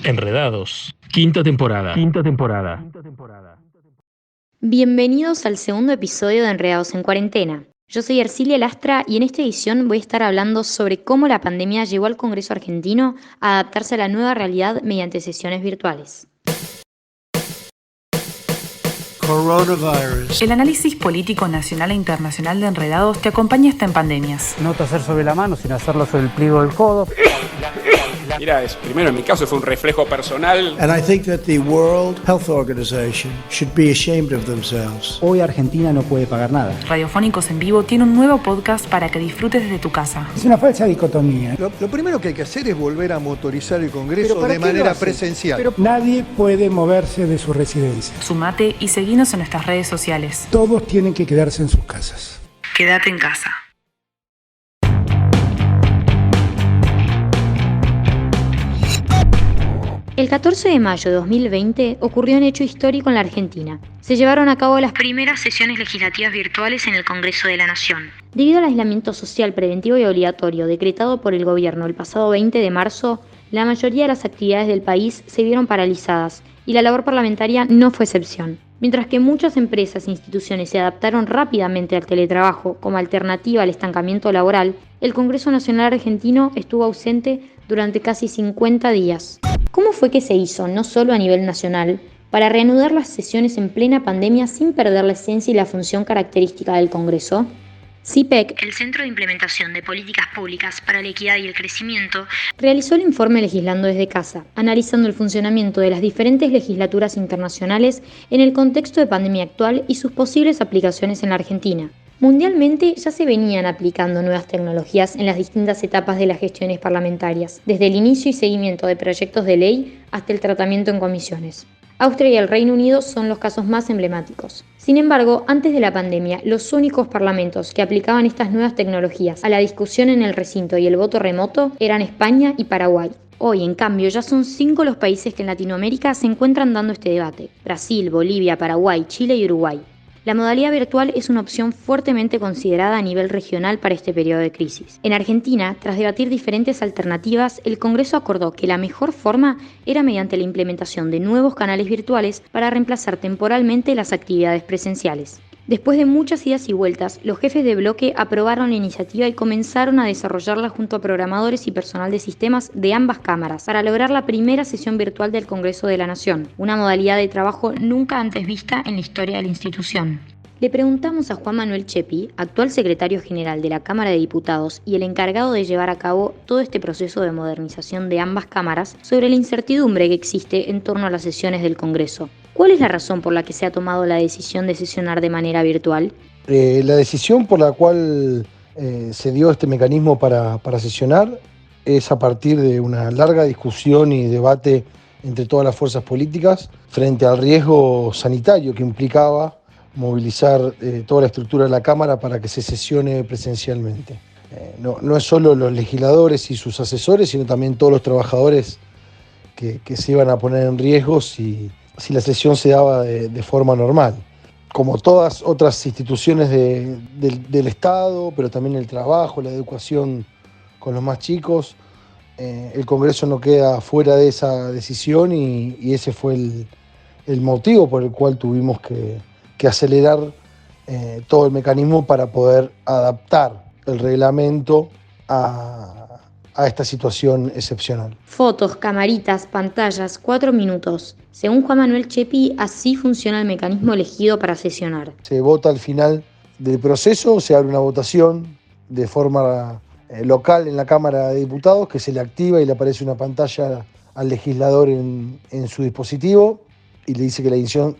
Enredados. Quinta temporada. Bienvenidos al segundo episodio de Enredados en Cuarentena. Yo soy Ercilia Lastra y en esta edición voy a estar hablando sobre cómo la pandemia llevó al Congreso argentino a adaptarse a la nueva realidad mediante sesiones virtuales. Coronavirus. El análisis político nacional e internacional de Enredados te acompaña hasta en pandemias. No toser sobre la mano, sino hacerlo sobre el pliego del codo. Mira, primero en mi caso fue un reflejo personal. And I think that the World Health Organization should be ashamed of themselves. Hoy Argentina no puede pagar nada. Radiofónicos en Vivo tiene un nuevo podcast para que disfrutes desde tu casa. Es una falsa dicotomía. Lo primero que hay que hacer es volver a motorizar el Congreso de manera presencial. Pero nadie puede moverse de su residencia. Sumate y seguinos en nuestras redes sociales. Todos tienen que quedarse en sus casas. Quédate en casa. El 14 de mayo de 2020 ocurrió un hecho histórico en la Argentina. Se llevaron a cabo las primeras sesiones legislativas virtuales en el Congreso de la Nación. Debido al aislamiento social preventivo y obligatorio decretado por el gobierno el pasado 20 de marzo, la mayoría de las actividades del país se vieron paralizadas y la labor parlamentaria no fue excepción. Mientras que muchas empresas e instituciones se adaptaron rápidamente al teletrabajo como alternativa al estancamiento laboral, el Congreso Nacional Argentino estuvo ausente durante casi 50 días. ¿Cómo fue que se hizo, no solo a nivel nacional, para reanudar las sesiones en plena pandemia sin perder la esencia y la función característica del Congreso? CIPEC, el Centro de Implementación de Políticas Públicas para la Equidad y el Crecimiento, realizó el informe Legislando desde Casa, analizando el funcionamiento de las diferentes legislaturas internacionales en el contexto de pandemia actual y sus posibles aplicaciones en la Argentina. Mundialmente ya se venían aplicando nuevas tecnologías en las distintas etapas de las gestiones parlamentarias, desde el inicio y seguimiento de proyectos de ley hasta el tratamiento en comisiones. Austria y el Reino Unido son los casos más emblemáticos. Sin embargo, antes de la pandemia, los únicos parlamentos que aplicaban estas nuevas tecnologías a la discusión en el recinto y el voto remoto eran España y Paraguay. Hoy, en cambio, ya son 5 los países que en Latinoamérica se encuentran dando este debate: Brasil, Bolivia, Paraguay, Chile y Uruguay. La modalidad virtual es una opción fuertemente considerada a nivel regional para este periodo de crisis. En Argentina, tras debatir diferentes alternativas, el Congreso acordó que la mejor forma era mediante la implementación de nuevos canales virtuales para reemplazar temporalmente las actividades presenciales. Después de muchas idas y vueltas, los jefes de bloque aprobaron la iniciativa y comenzaron a desarrollarla junto a programadores y personal de sistemas de ambas cámaras para lograr la primera sesión virtual del Congreso de la Nación, una modalidad de trabajo nunca antes vista en la historia de la institución. Le preguntamos a Juan Manuel Chepi, actual secretario general de la Cámara de Diputados y el encargado de llevar a cabo todo este proceso de modernización de ambas cámaras, sobre la incertidumbre que existe en torno a las sesiones del Congreso. ¿Cuál es la razón por la que se ha tomado la decisión de sesionar de manera virtual? La decisión por la cual se dio este mecanismo para sesionar es a partir de una larga discusión y debate entre todas las fuerzas políticas frente al riesgo sanitario que implicaba movilizar toda la estructura de la Cámara para que se sesione presencialmente. No es solo los legisladores y sus asesores, sino también todos los trabajadores que se iban a poner en riesgo si la sesión se daba de forma normal. Como todas otras instituciones del Estado, pero también el trabajo, la educación con los más chicos, el Congreso no queda fuera de esa decisión y ese fue el motivo por el cual tuvimos que acelerar todo el mecanismo para poder adaptar el reglamento a esta situación excepcional. Fotos, camaritas, pantallas, 4 minutos. Según Juan Manuel Chepi, así funciona el mecanismo elegido para sesionar. Se vota al final del proceso, se abre una votación de forma local en la Cámara de Diputados, que se le activa y le aparece una pantalla al legislador en su dispositivo y le dice que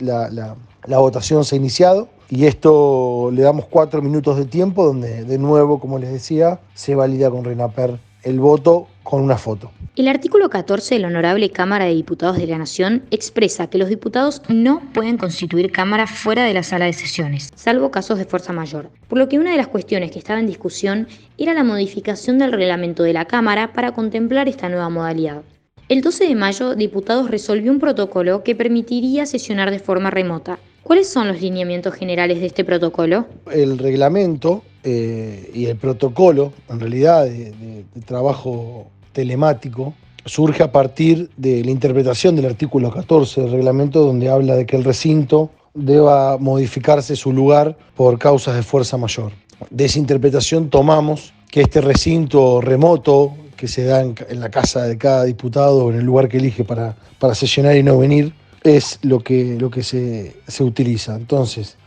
la votación se ha iniciado. Y esto le damos 4 minutos de tiempo donde, de nuevo, como les decía, se valida con RENAPER el voto con una foto. El artículo 14 de la Honorable Cámara de Diputados de la Nación expresa que los diputados no pueden constituir cámaras fuera de la sala de sesiones, salvo casos de fuerza mayor, por lo que una de las cuestiones que estaba en discusión era la modificación del reglamento de la Cámara para contemplar esta nueva modalidad. El 12 de mayo, Diputados resolvió un protocolo que permitiría sesionar de forma remota. ¿Cuáles son los lineamientos generales de este protocolo? El reglamento y el protocolo, en realidad, de trabajo telemático, surge a partir de la interpretación del artículo 14 del reglamento, donde habla de que el recinto deba modificarse su lugar por causas de fuerza mayor. De esa interpretación tomamos que este recinto remoto que se da en la casa de cada diputado o en el lugar que elige para sesionar y no venir es lo que se utiliza. Entonces,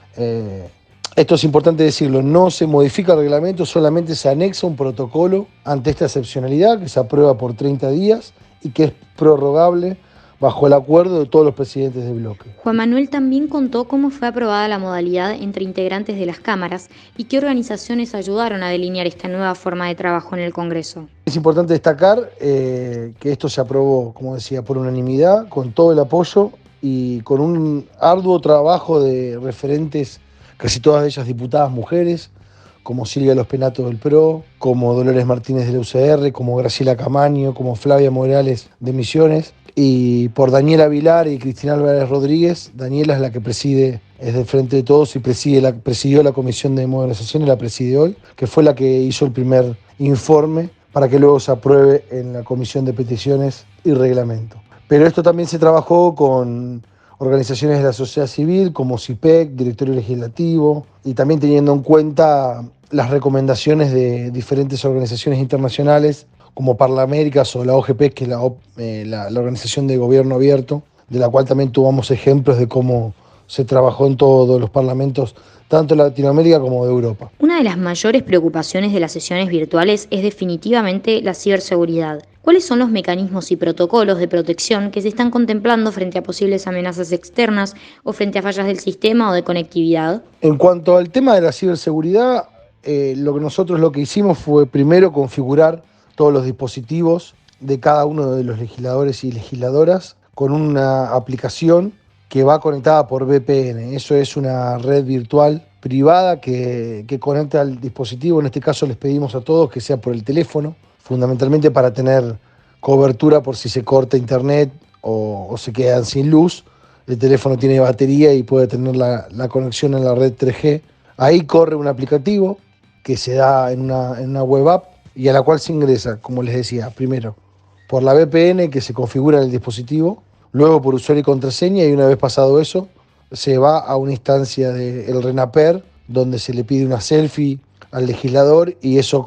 esto es importante decirlo, no se modifica el reglamento, solamente se anexa un protocolo ante esta excepcionalidad que se aprueba por 30 días y que es prorrogable bajo el acuerdo de todos los presidentes de bloque. Juan Manuel también contó cómo fue aprobada la modalidad entre integrantes de las cámaras y qué organizaciones ayudaron a delinear esta nueva forma de trabajo en el Congreso. Es importante destacar que esto se aprobó, como decía, por unanimidad, con todo el apoyo y con un arduo trabajo de referentes, casi todas ellas diputadas mujeres, como Silvia Los Penatos del PRO, como Dolores Martínez de la UCR, como Graciela Camaño, como Flavia Morales de Misiones, y por Daniela Vilar y Cristina Álvarez Rodríguez. Daniela es la que preside, es del Frente de Todos y presidió la Comisión de Modernización y la preside hoy, que fue la que hizo el primer informe para que luego se apruebe en la Comisión de Peticiones y Reglamento. Pero esto también se trabajó con organizaciones de la sociedad civil como CIPEC, Directorio Legislativo, y también teniendo en cuenta las recomendaciones de diferentes organizaciones internacionales como Parlaméricas o la OGP, que es la Organización de Gobierno Abierto, de la cual también tuvimos ejemplos de cómo se trabajó en todos los parlamentos, tanto de Latinoamérica como de Europa. Una de las mayores preocupaciones de las sesiones virtuales es definitivamente la ciberseguridad. ¿Cuáles son los mecanismos y protocolos de protección que se están contemplando frente a posibles amenazas externas o frente a fallas del sistema o de conectividad? En cuanto al tema de la ciberseguridad, lo que hicimos fue primero configurar todos los dispositivos de cada uno de los legisladores y legisladoras con una aplicación que va conectada por VPN. Eso es una red virtual privada que conecta al dispositivo. En este caso les pedimos a todos que sea por el teléfono, fundamentalmente para tener cobertura por si se corta internet o se quedan sin luz. El teléfono tiene batería y puede tener la conexión en la red 3G. Ahí corre un aplicativo que se da en una web app y a la cual se ingresa, como les decía, primero por la VPN que se configura en el dispositivo, luego por usuario y contraseña, y una vez pasado eso, se va a una instancia del RENAPER, donde se le pide una selfie al legislador y eso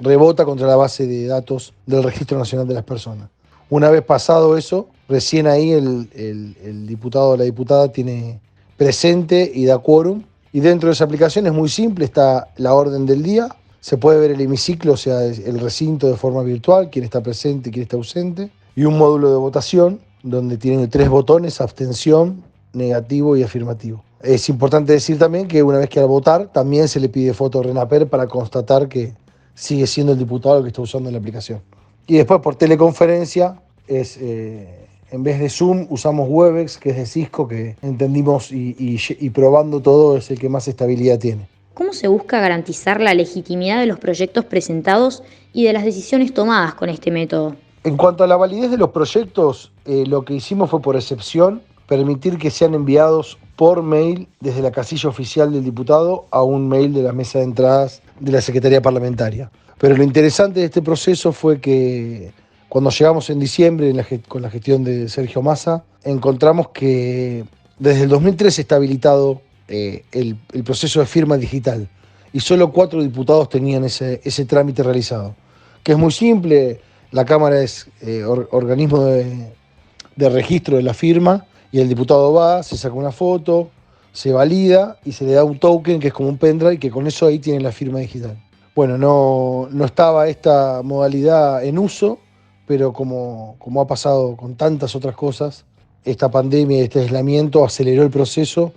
rebota contra la base de datos del Registro Nacional de las Personas. Una vez pasado eso, recién ahí el diputado o la diputada tiene presente y da quórum, y dentro de esa aplicación es muy simple, está la orden del día, se puede ver el hemiciclo, o sea, el recinto de forma virtual, quién está presente y quién está ausente, y un módulo de votación donde tienen 3 botones: abstención, negativo y afirmativo. Es importante decir también que una vez que al votar también se le pide foto RENAPER para constatar que sigue siendo el diputado el que está usando la aplicación. Y después por teleconferencia, en vez de Zoom usamos Webex, que es de Cisco, que entendimos y probando todo es el que más estabilidad tiene. ¿Cómo se busca garantizar la legitimidad de los proyectos presentados y de las decisiones tomadas con este método? En cuanto a la validez de los proyectos, lo que hicimos fue por excepción permitir que sean enviados por mail desde la casilla oficial del diputado a un mail de la mesa de entradas de la Secretaría Parlamentaria. Pero lo interesante de este proceso fue que cuando llegamos en diciembre con la gestión de Sergio Massa, encontramos que desde el 2003 está habilitado el proceso de firma digital y solo 4 diputados tenían ese trámite realizado, que es muy simple. La Cámara es organismo de registro de la firma y el diputado va, se saca una foto, se valida y se le da un token que es como un pendrive, que con eso ahí tiene la firma digital. Bueno, no estaba esta modalidad en uso, pero como ha pasado con tantas otras cosas, esta pandemia y este aislamiento aceleró el proceso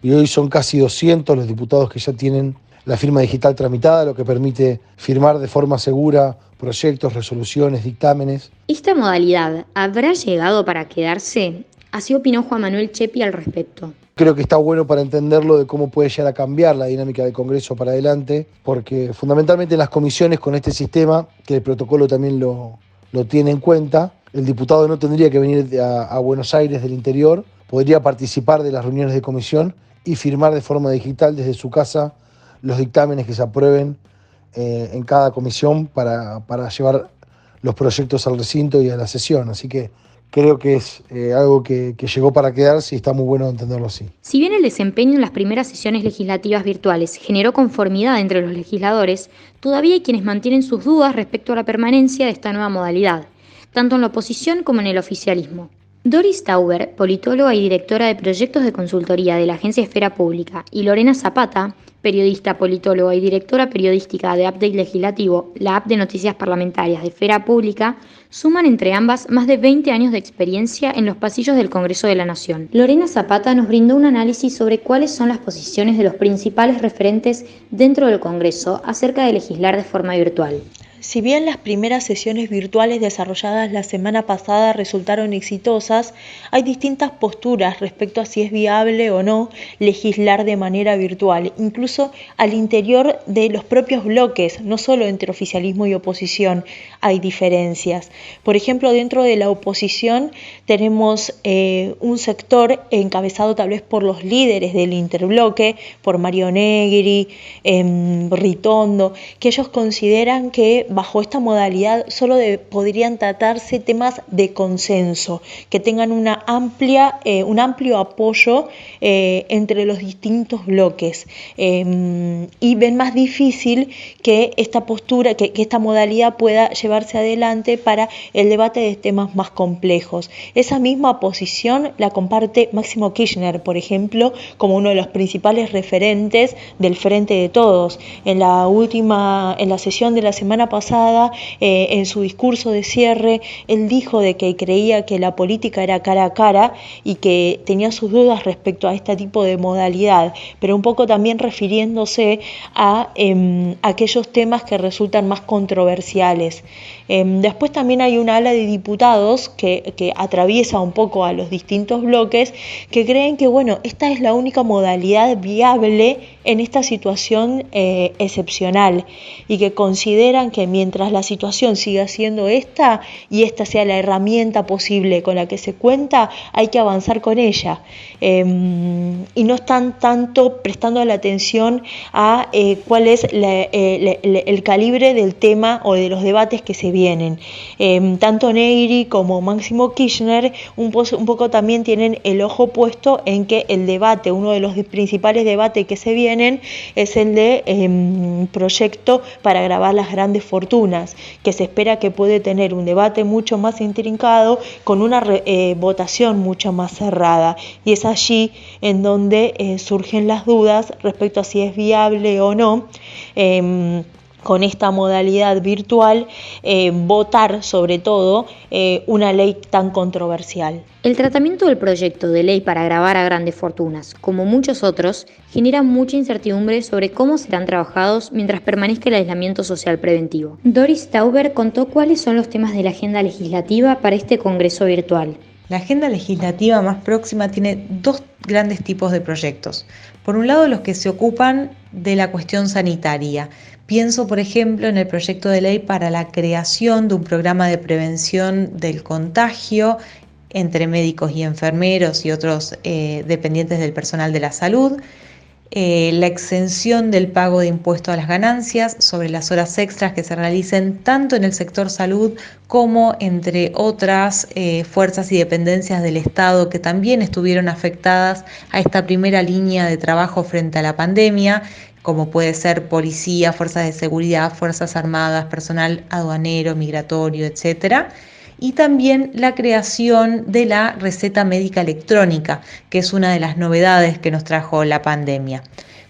y hoy son casi 200 los diputados que ya tienen la firma digital tramitada, lo que permite firmar de forma segura proyectos, resoluciones, dictámenes. ¿Esta modalidad habrá llegado para quedarse? Así opinó Juan Manuel Chepi al respecto. Creo que está bueno para entenderlo de cómo puede llegar a cambiar la dinámica del Congreso para adelante, porque fundamentalmente en las comisiones con este sistema, que el protocolo también lo tiene en cuenta, el diputado no tendría que venir a Buenos Aires del interior, podría participar de las reuniones de comisión y firmar de forma digital desde su casa los dictámenes que se aprueben en cada comisión para llevar los proyectos al recinto y a la sesión. Así que creo que es algo que llegó para quedarse y está muy bueno entenderlo así. Si bien el desempeño en las primeras sesiones legislativas virtuales generó conformidad entre los legisladores, todavía hay quienes mantienen sus dudas respecto a la permanencia de esta nueva modalidad, tanto en la oposición como en el oficialismo. Doris Tauber, politóloga y directora de proyectos de consultoría de la Agencia Esfera Pública, y Lorena Zapata, periodista, politóloga y directora periodística de Update Legislativo, la app de noticias parlamentarias de Esfera Pública, suman entre ambas más de 20 años de experiencia en los pasillos del Congreso de la Nación. Lorena Zapata nos brindó un análisis sobre cuáles son las posiciones de los principales referentes dentro del Congreso acerca de legislar de forma virtual. Si bien las primeras sesiones virtuales desarrolladas la semana pasada resultaron exitosas, hay distintas posturas respecto a si es viable o no legislar de manera virtual, incluso al interior de los propios bloques, no solo entre oficialismo y oposición hay diferencias. Por ejemplo, dentro de la oposición tenemos un sector encabezado tal vez por los líderes del interbloque, por Mario Negri, Ritondo, que ellos consideran que bajo esta modalidad solo podrían tratarse temas de consenso, que tengan un amplio apoyo entre los distintos bloques, y ven más difícil que esta postura, que esta modalidad pueda llevarse adelante para el debate de temas más complejos. Esa misma posición la comparte Máximo Kirchner, por ejemplo, como uno de los principales referentes del Frente de Todos. En la sesión de la semana pasada, en su discurso de cierre, él dijo de que creía que la política era cara a cara y que tenía sus dudas respecto a este tipo de modalidad, pero un poco también refiriéndose a aquellos temas que resultan más controversiales. Después también hay una ala de diputados que atraviesa un poco a los distintos bloques, que creen que esta es la única modalidad viable en esta situación excepcional, y que consideran que mientras la situación siga siendo esta y esta sea la herramienta posible con la que se cuenta, hay que avanzar con ella, y no están tanto prestando la atención a cuál es el calibre del tema o de los debates que se vienen. Tanto Negri como Máximo Kirchner un poco también tienen el ojo puesto en que el debate, uno de los principales debates que se vienen, es el de proyecto para gravar las grandes fortunas, que se espera que puede tener un debate mucho más intrincado, con una votación mucho más cerrada, y es allí en donde surgen las dudas respecto a si es viable o no con esta modalidad virtual votar sobre todo una ley tan controversial. El tratamiento del proyecto de ley para gravar a grandes fortunas, como muchos otros, genera mucha incertidumbre sobre cómo serán trabajados mientras permanezca el aislamiento social preventivo. Doris Tauber contó cuáles son los temas de la agenda legislativa para este Congreso virtual. La agenda legislativa más próxima tiene dos grandes tipos de proyectos. Por un lado, los que se ocupan de la cuestión sanitaria. Pienso, por ejemplo, en el proyecto de ley para la creación de un programa de prevención del contagio entre médicos y enfermeros y otros dependientes del personal de la salud, la exención del pago de impuesto a las ganancias sobre las horas extras que se realicen tanto en el sector salud como entre otras fuerzas y dependencias del Estado que también estuvieron afectadas a esta primera línea de trabajo frente a la pandemia, como puede ser policía, fuerzas de seguridad, fuerzas armadas, personal aduanero, migratorio, etcétera. Y también la creación de la receta médica electrónica, que es una de las novedades que nos trajo la pandemia.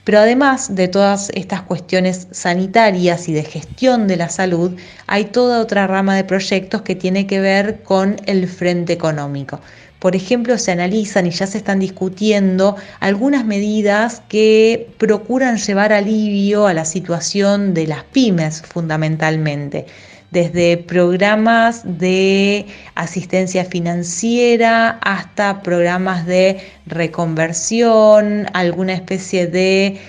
Pero además de todas estas cuestiones sanitarias y de gestión de la salud, hay toda otra rama de proyectos que tiene que ver con el frente económico. Por ejemplo, se analizan y ya se están discutiendo algunas medidas que procuran llevar alivio a la situación de las pymes fundamentalmente, desde programas de asistencia financiera hasta programas de reconversión, alguna especie de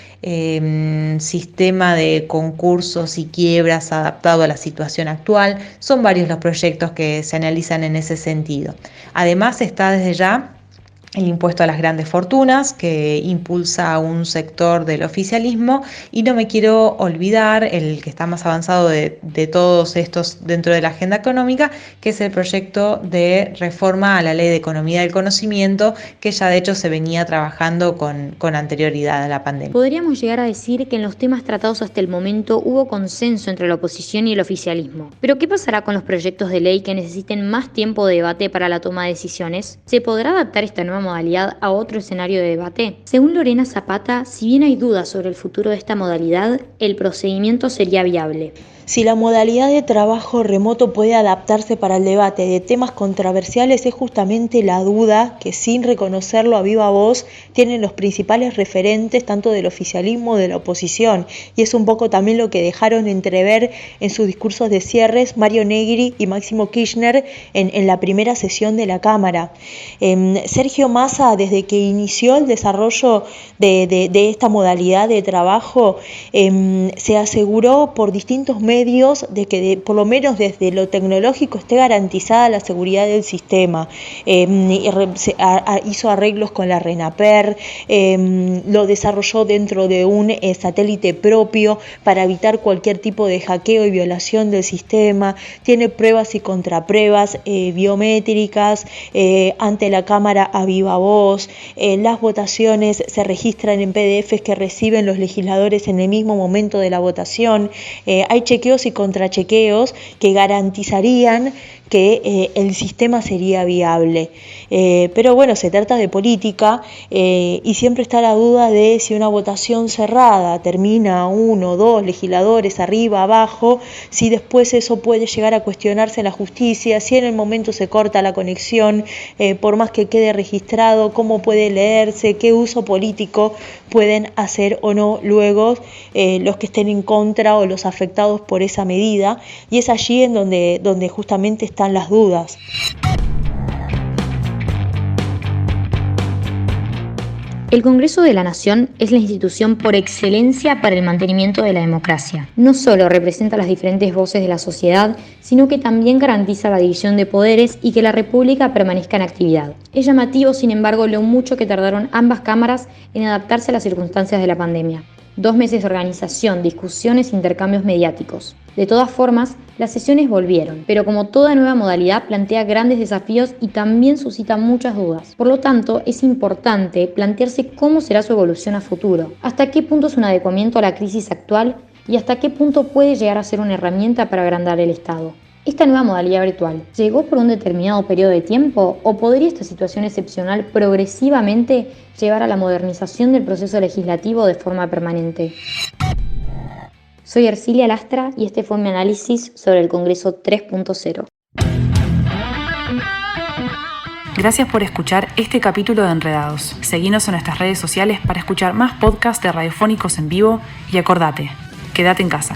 sistema de concursos y quiebras adaptado a la situación actual. Son varios los proyectos que se analizan en ese sentido. Además, está desde ya el impuesto a las grandes fortunas, que impulsa un sector del oficialismo, y no me quiero olvidar el que está más avanzado de todos estos dentro de la agenda económica, que es el proyecto de reforma a la Ley de Economía del Conocimiento, que ya de hecho se venía trabajando con anterioridad a la pandemia. Podríamos llegar a decir que en los temas tratados hasta el momento hubo consenso entre la oposición y el oficialismo. Pero ¿qué pasará con los proyectos de ley que necesiten más tiempo de debate para la toma de decisiones? ¿Se podrá adaptar esta nueva modalidad a otro escenario de debate? Según Lorena Zapata, si bien hay dudas sobre el futuro de esta modalidad, el procedimiento sería viable. Si la modalidad de trabajo remoto puede adaptarse para el debate de temas controversiales, es justamente la duda que, sin reconocerlo a viva voz, tienen los principales referentes tanto del oficialismo como de la oposición, y es un poco también lo que dejaron entrever en sus discursos de cierres Mario Negri y Máximo Kirchner en la primera sesión de la Cámara. Sergio Massa, desde que inició el desarrollo de esta modalidad de trabajo, se aseguró por distintos medios de que por lo menos desde lo tecnológico esté garantizada la seguridad del sistema. Hizo arreglos con la RENAPER, lo desarrolló dentro de un satélite propio para evitar cualquier tipo de hackeo y violación del sistema. Tiene pruebas y contrapruebas biométricas ante la Cámara a viva voz. Las votaciones se registran en PDFs que reciben los legisladores en el mismo momento de la votación. Hay chequeos y contrachequeos que garantizarían que el sistema sería viable. Pero bueno, se trata de política y siempre está la duda de si una votación cerrada termina 1 o 2 legisladores arriba, abajo, si después eso puede llegar a cuestionarse en la justicia, si en el momento se corta la conexión, por más que quede registrado, cómo puede leerse, qué uso político pueden hacer o no luego los que estén en contra o los afectados por esa medida, y es allí en donde justamente están las dudas. El Congreso de la Nación es la institución por excelencia para el mantenimiento de la democracia. No solo representa las diferentes voces de la sociedad, sino que también garantiza la división de poderes y que la República permanezca en actividad. Es llamativo, sin embargo, lo mucho que tardaron ambas cámaras en adaptarse a las circunstancias de la pandemia. 2 meses de organización, discusiones e intercambios mediáticos. De todas formas, las sesiones volvieron, pero como toda nueva modalidad plantea grandes desafíos y también suscita muchas dudas. Por lo tanto, es importante plantearse cómo será su evolución a futuro, hasta qué punto es un adecuamiento a la crisis actual y hasta qué punto puede llegar a ser una herramienta para agrandar el Estado. ¿Esta nueva modalidad virtual llegó por un determinado periodo de tiempo o podría esta situación excepcional progresivamente llevar a la modernización del proceso legislativo de forma permanente? Soy Ercilia Lastra y este fue mi análisis sobre el Congreso 3.0. Gracias por escuchar este capítulo de Enredados. Seguinos en nuestras redes sociales para escuchar más podcasts de radiofónicos en vivo y acordate, quédate en casa.